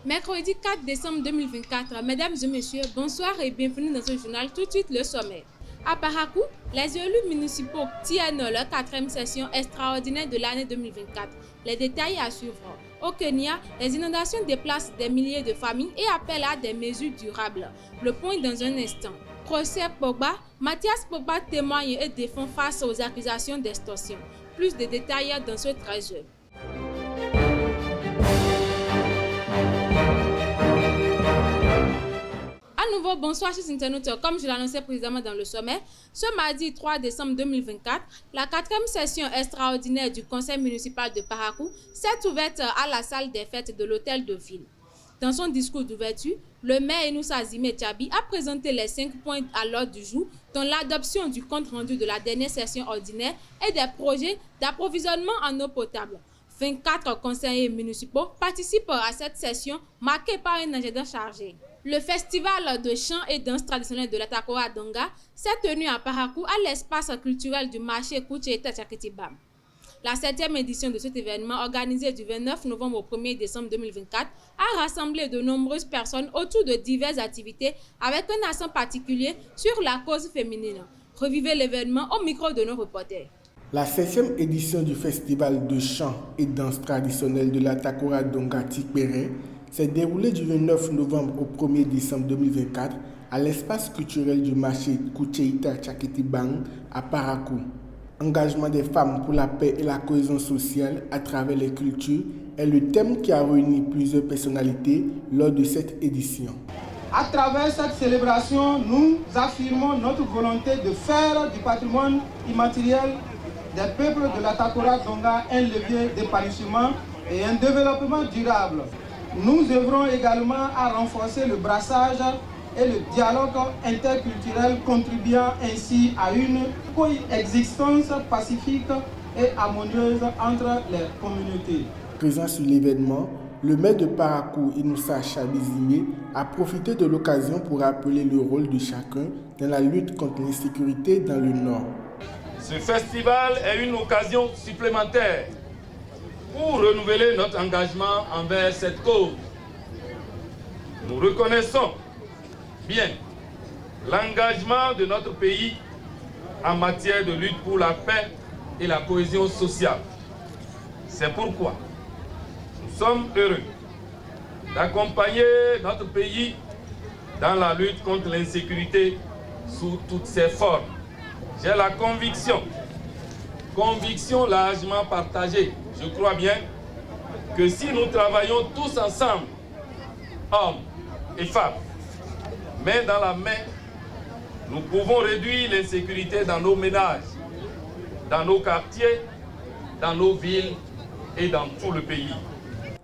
Mercredi 4 décembre 2024, mesdames et messieurs, bonsoir et bienvenue dans ce journal. Tout de suite, le sommaire. À Parakou, les élus municipaux tiennent leur 4e session extraordinaire de l'année 2024. Les détails à suivre. Au Kenya, les inondations déplacent des milliers de familles et appellent à des mesures durables. Le point dans un instant. Procès Pogba, Mathias Pogba témoigne et défend face aux accusations d'extorsion. Plus de détails dans ce 13 heures. À nouveau, bonsoir chers internautes. Comme je l'annonçais précédemment dans le sommet, ce mardi 3 décembre 2024, la 4e session extraordinaire du conseil municipal de Parakou s'est ouverte à la salle des fêtes de l'hôtel de ville. Dans son discours d'ouverture, le maire Enoussa Zimé Tchabi a présenté les 5 points à l'ordre du jour, dont l'adoption du compte rendu de la dernière session ordinaire et des projets d'approvisionnement en eau potable. 24 conseillers municipaux participent à cette session marquée par un agenda chargé. Le festival de chants et danse traditionnelle de la Takora Donga s'est tenu à Parakou à l'espace culturel du marché Koucheita Tchaketibam. La 7e édition de cet événement, organisée du 29 novembre au 1er décembre 2024, a rassemblé de nombreuses personnes autour de diverses activités avec un accent particulier sur la cause féminine. Revivez l'événement au micro de nos reporters. La 7e édition du festival de chants et danse traditionnelle de la Takora Donga Tikpere s'est déroulée du 29 novembre au 1er décembre 2024 à l'espace culturel du marché Koucheita Tchaketibang à Parakou. Engagement des femmes pour la paix et la cohésion sociale à travers les cultures est le thème qui a réuni plusieurs personnalités lors de cette édition. À travers cette célébration, nous affirmons notre volonté de faire du patrimoine immatériel des peuples de la Takora Donga un levier d'épanouissement et un développement durable. Nous œuvrons également à renforcer le brassage et le dialogue interculturel, contribuant ainsi à une coexistence pacifique et harmonieuse entre les communautés. Présent sur l'événement, le maire de Parakou, Enoussa Zimé, a profité de l'occasion pour rappeler le rôle de chacun dans la lutte contre l'insécurité dans le Nord. Ce festival est une occasion supplémentaire pour renouveler notre engagement envers cette cause. Nous reconnaissons bien l'engagement de notre pays en matière de lutte pour la paix et la cohésion sociale. C'est pourquoi nous sommes heureux d'accompagner notre pays dans la lutte contre l'insécurité sous toutes ses formes. J'ai la conviction largement partagée, je crois bien, que si nous travaillons tous ensemble, hommes et femmes, main dans la main, nous pouvons réduire l'insécurité dans nos ménages, dans nos quartiers, dans nos villes et dans tout le pays.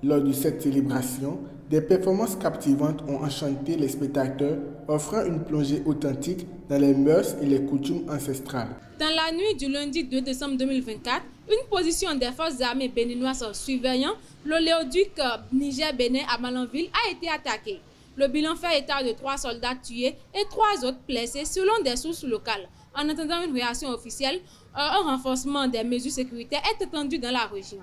Lors de cette célébration, des performances captivantes ont enchanté les spectateurs, offrant une plongée authentique dans les mœurs et les coutumes ancestrales. Dans la nuit du lundi 2 décembre 2024, une position des forces armées béninoises surveillant l'oléoduc Niger-Bénin à Malanville a été attaquée. Le bilan fait état de 3 soldats tués et 3 autres blessés selon des sources locales. En attendant une réaction officielle, un renforcement des mesures sécuritaires est attendu dans la région.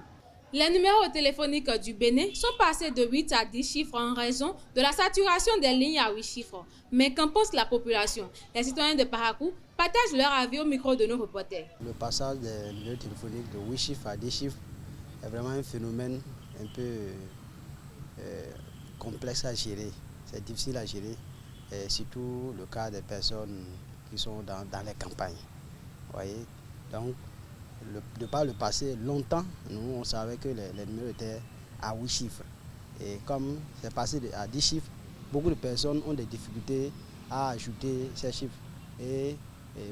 Les numéros téléphoniques du Bénin sont passés de 8 à 10 chiffres en raison de la saturation des lignes à 8 chiffres. Mais qu'en pense la population? Les citoyens de Parakou partagent leur avis au micro de nos reporters. Le passage des numéros téléphoniques de 8 chiffres à 10 chiffres est vraiment un phénomène un peu complexe à gérer. C'est difficile à gérer, et surtout le cas des personnes qui sont dans les campagnes. Vous voyez? Donc, de par le passé, longtemps, nous on savait que les numéros étaient à 8 chiffres. Et comme c'est passé à 10 chiffres, beaucoup de personnes ont des difficultés à ajouter ces chiffres. Et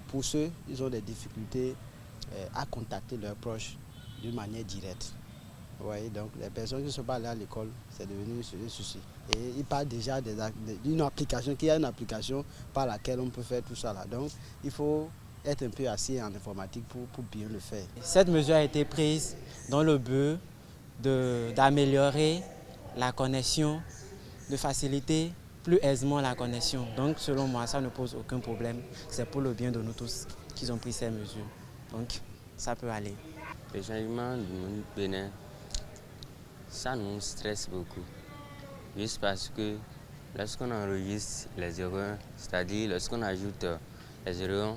pour ceux, ils ont des difficultés à contacter leurs proches d'une manière directe. Vous voyez, donc les personnes qui ne sont pas allées à l'école, c'est devenu un souci. Et ils parlent déjà d'une application, qu'il y a une application par laquelle on peut faire tout ça là. Donc il faut être un peu assis en informatique pour bien le faire. Cette mesure a été prise dans le but d'améliorer la connexion, de faciliter plus aisément la connexion. Donc selon moi, ça ne pose aucun problème. C'est pour le bien de nous tous qu'ils ont pris ces mesures. Donc ça peut aller. Le changement du monde bénin, ça nous stresse beaucoup. Juste parce que lorsqu'on enregistre les 01, c'est-à-dire lorsqu'on ajoute les 01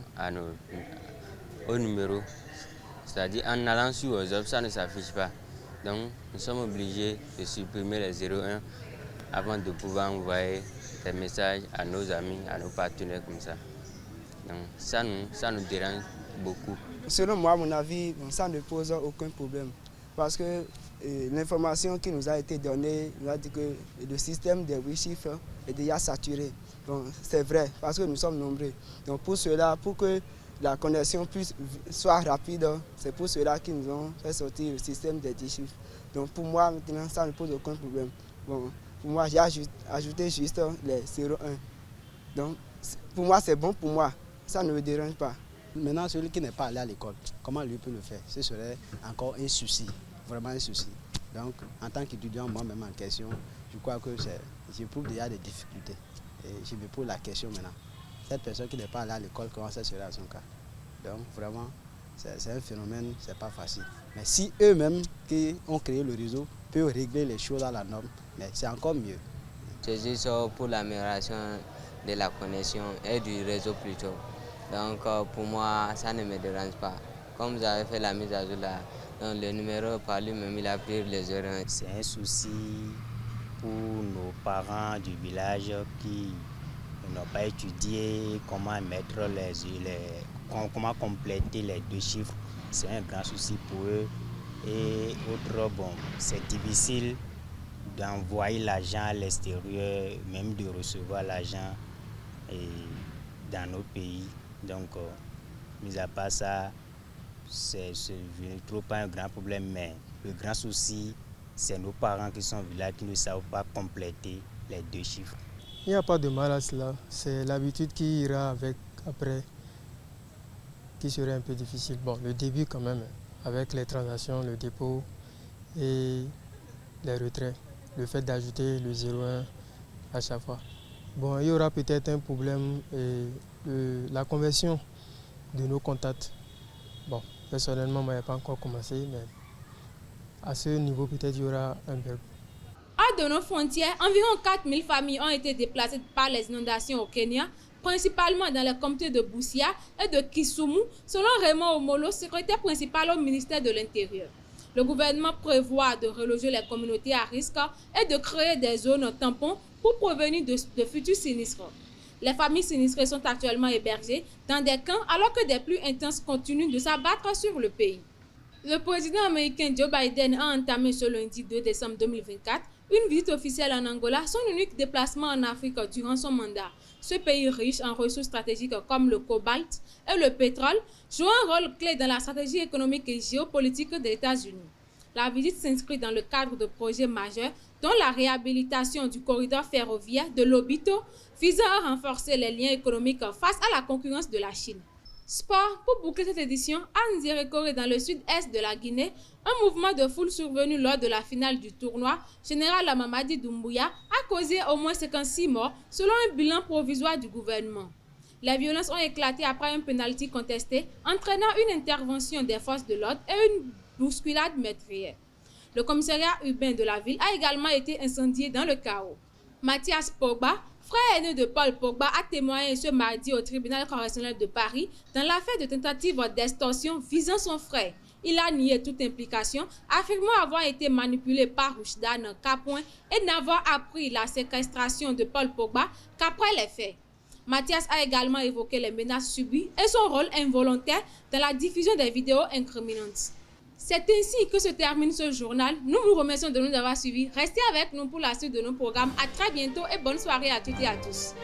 au numéro, c'est-à-dire en allant sur WhatsApp, ça ne s'affiche pas. Donc nous sommes obligés de supprimer les 01 avant de pouvoir envoyer des messages à nos amis, à nos partenaires comme ça. Donc ça nous dérange beaucoup. Selon moi, à mon avis, ça ne pose aucun problème. Parce que l'information qui nous a été donnée nous a dit que le système des 8 chiffres est déjà saturé. Bon, c'est vrai, parce que nous sommes nombreux. Donc pour cela, pour que la connexion soit rapide, c'est pour cela qu'ils nous ont fait sortir le système des 10 chiffres. Donc pour moi, maintenant, ça ne pose aucun problème. Bon, pour moi, j'ai ajouté juste les 01. Donc pour moi, c'est bon pour moi. Ça ne me dérange pas. Maintenant, celui qui n'est pas allé à l'école, comment lui peut le faire? Ce serait encore un souci, vraiment un souci. Donc, en tant qu'étudiant, moi-même en question, je crois que j'éprouve déjà des difficultés. Et je me pose la question maintenant. Cette personne qui n'est pas allée à l'école, comment ça serait à son cas? Donc, vraiment, c'est un phénomène, c'est pas facile. Mais si eux-mêmes qui ont créé le réseau peuvent régler les choses à la norme, mais c'est encore mieux. C'est juste pour l'amélioration de la connexion et du réseau plutôt. Donc pour moi, ça ne me dérange pas. Comme vous avez fait la mise à jour là, donc le numéro par lui-même, il a pris les 01. C'est un souci pour nos parents du village qui n'ont pas étudié comment mettre comment compléter les 2 chiffres. C'est un grand souci pour eux. Et autre, bon, c'est difficile d'envoyer l'argent à l'extérieur, même de recevoir l'argent dans nos pays. Donc, mis à part ça, je ne trouve pas un grand problème, mais le grand souci, c'est nos parents qui sont au village qui ne savent pas compléter les 2 chiffres. Il n'y a pas de mal à cela, c'est l'habitude qui ira avec après, qui serait un peu difficile. Bon, le début quand même, avec les transactions, le dépôt et les retraits, le fait d'ajouter le 01 à chaque fois. Bon, il y aura peut-être un problème la conversion de nos contacts. Bon, personnellement, moi, je n'ai pas encore commencé, mais à ce niveau, peut-être il y aura un bug. Hors de nos frontières, environ 4000 familles ont été déplacées par les inondations au Kenya, principalement dans les comtés de Busia et de Kisumu, selon Raymond Omolo, secrétaire principal au ministère de l'Intérieur. Le gouvernement prévoit de reloger les communautés à risque et de créer des zones tampons pour prévenir de futurs sinistres. Les familles sinistrées sont actuellement hébergées dans des camps alors que des pluies intenses continuent de s'abattre sur le pays. Le président américain Joe Biden a entamé ce lundi 2 décembre 2024 une visite officielle en Angola, son unique déplacement en Afrique durant son mandat. Ce pays riche en ressources stratégiques comme le cobalt et le pétrole joue un rôle clé dans la stratégie économique et géopolitique des États-Unis. La visite s'inscrit dans le cadre de projets majeurs dont la réhabilitation du corridor ferroviaire de Lobito visant à renforcer les liens économiques face à la concurrence de la Chine. Sport, pour boucler cette édition, à Nzérékoré dans le sud-est de la Guinée, un mouvement de foule survenu lors de la finale du tournoi, Général Mamadi Doumbouya, a causé au moins 56 morts selon un bilan provisoire du gouvernement. Les violences ont éclaté après un penalty contesté, entraînant une intervention des forces de l'ordre et une bousculade meurtrière. Le commissariat urbain de la ville a également été incendié dans le chaos. Mathias Pogba, frère aîné de Paul Pogba, a témoigné ce mardi au tribunal correctionnel de Paris dans l'affaire de tentative d'extorsion visant son frère. Il a nié toute implication, affirmant avoir été manipulé par Roujdan Kapouin et n'avoir appris la séquestration de Paul Pogba qu'après les faits. Mathias a également évoqué les menaces subies et son rôle involontaire dans la diffusion des vidéos incriminantes. C'est ainsi que se termine ce journal. Nous vous remercions de nous avoir suivis. Restez avec nous pour la suite de nos programmes. À très bientôt et bonne soirée à toutes et à tous.